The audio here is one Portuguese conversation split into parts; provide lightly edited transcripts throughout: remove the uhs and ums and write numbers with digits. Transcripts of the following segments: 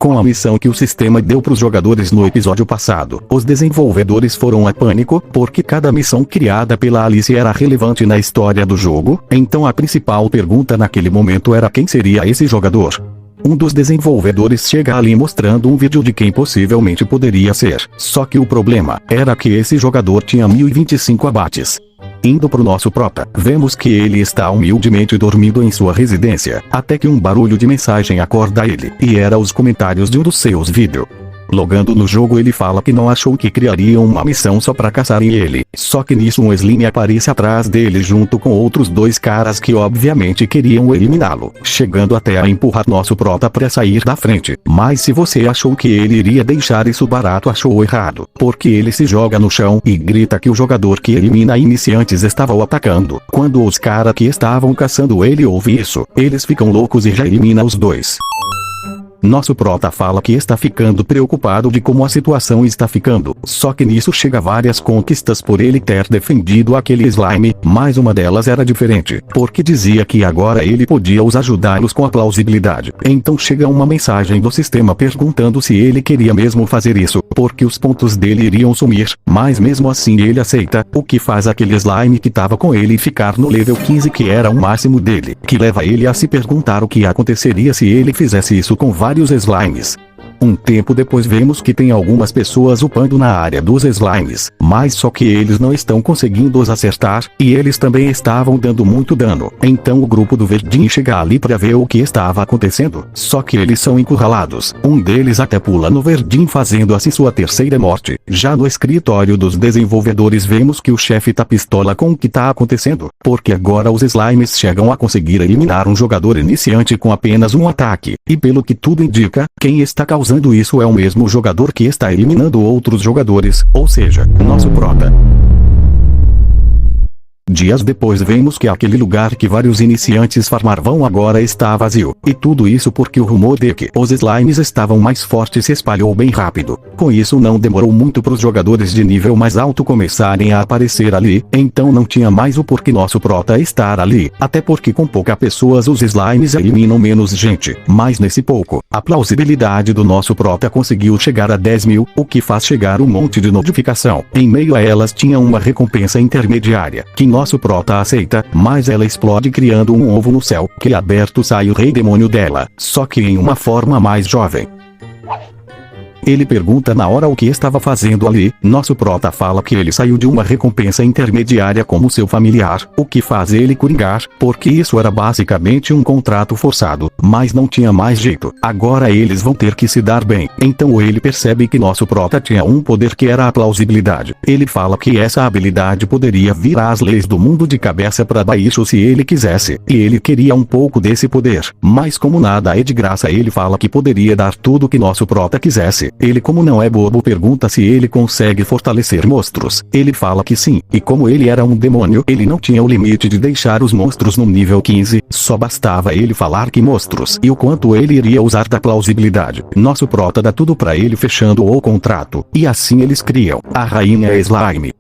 Com a missão que o sistema deu para os jogadores no episódio passado, os desenvolvedores foram a pânico, porque cada missão criada pela Alice era relevante na história do jogo, então a principal pergunta naquele momento era quem seria esse jogador. Um dos desenvolvedores chega ali mostrando um vídeo de quem possivelmente poderia ser, só que o problema era que esse jogador tinha 1025 abates. Indo pro nosso prota, vemos que ele está humildemente dormindo em sua residência, até que um barulho de mensagem acorda ele, e era os comentários de um dos seus vídeos. Logando no jogo ele fala que não achou que criariam uma missão só pra caçarem ele, só que nisso um Slim aparece atrás dele junto com outros dois caras que obviamente queriam eliminá-lo, chegando até a empurrar nosso prota pra sair da frente. Mas se você achou que ele iria deixar isso barato, achou errado, porque ele se joga no chão e grita que o jogador que elimina iniciantes estava o atacando. Quando os caras que estavam caçando ele ouvem isso, eles ficam loucos e já elimina os dois. Nosso prota fala que está ficando preocupado de como a situação está ficando, só que nisso chega várias conquistas por ele ter defendido aquele slime, mas uma delas era diferente, porque dizia que agora ele podia os ajudá-los com a plausibilidade. Então chega uma mensagem do sistema perguntando se ele queria mesmo fazer isso, porque os pontos dele iriam sumir, mas mesmo assim ele aceita, o que faz aquele slime que tava com ele ficar no level 15 que era o máximo dele, que leva ele a se perguntar o que aconteceria se ele fizesse isso com vários slimes. Um tempo depois vemos que tem algumas pessoas upando na área dos slimes, mas só que eles não estão conseguindo os acertar, e eles também estavam dando muito dano. Então o grupo do verdinho chega ali pra ver o que estava acontecendo, só que eles são encurralados. Um deles até pula no verdinho fazendo assim sua terceira morte. Já no escritório dos desenvolvedores vemos que o chefe tá pistola com o que tá acontecendo, porque agora os slimes chegam a conseguir eliminar um jogador iniciante com apenas um ataque, e pelo que tudo indica, quem está causando isso é o mesmo jogador que está eliminando outros jogadores, ou seja, nosso prota. Dias depois vemos que aquele lugar que vários iniciantes farmavam agora está vazio, e tudo isso porque o rumor de que os slimes estavam mais fortes se espalhou bem rápido. Com isso não demorou muito para os jogadores de nível mais alto começarem a aparecer ali, então não tinha mais o porquê nosso prota estar ali, até porque com poucas pessoas os slimes eliminam menos gente, mas nesse pouco, a plausibilidade do nosso prota conseguiu chegar a 10.000, o que faz chegar um monte de notificação. Em meio a elas tinha uma recompensa intermediária, que nosso prota aceita, mas ela explode criando um ovo no céu, que aberto sai o rei demônio dela, só que em uma forma mais jovem. Ele pergunta na hora o que estava fazendo ali, nosso prota fala que ele saiu de uma recompensa intermediária como seu familiar, o que faz ele coringar, porque isso era basicamente um contrato forçado, mas não tinha mais jeito, agora eles vão ter que se dar bem. Então ele percebe que nosso prota tinha um poder que era a plausibilidade. Ele fala que essa habilidade poderia virar as leis do mundo de cabeça para baixo se ele quisesse, e ele queria um pouco desse poder, mas como nada é de graça ele fala que poderia dar tudo que nosso prota quisesse. Ele, como não é bobo, pergunta se ele consegue fortalecer monstros. Ele fala que sim, e como ele era um demônio ele não tinha o limite de deixar os monstros no nível 15, só bastava ele falar que monstros e o quanto ele iria usar da plausibilidade. Nosso prota dá tudo pra ele fechando o contrato, e assim eles criam a Rainha Slime.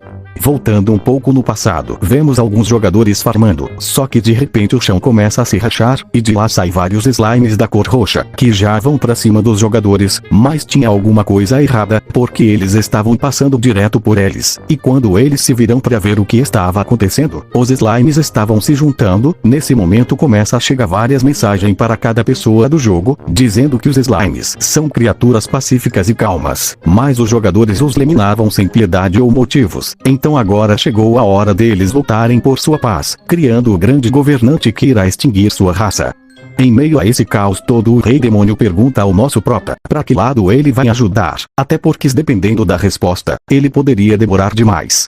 Voltando um pouco no passado, vemos alguns jogadores farmando, só que de repente o chão começa a se rachar, e de lá sai vários slimes da cor roxa, que já vão pra cima dos jogadores, mas tinha alguma coisa errada, porque eles estavam passando direto por eles, e quando eles se viram pra ver o que estava acontecendo, os slimes estavam se juntando. Nesse momento começa a chegar várias mensagens para cada pessoa do jogo, dizendo que os slimes são criaturas pacíficas e calmas, mas os jogadores os eliminavam sem piedade ou motivos. Então agora chegou a hora deles lutarem por sua paz, criando o grande governante que irá extinguir sua raça. Em meio a esse caos todo, o rei demônio pergunta ao nosso prota para que lado ele vai ajudar, até porque dependendo da resposta, ele poderia demorar demais.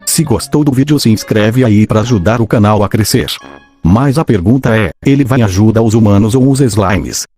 Se gostou do vídeo, se inscreve aí para ajudar o canal a crescer. Mas a pergunta é, ele vai ajudar os humanos ou os slimes?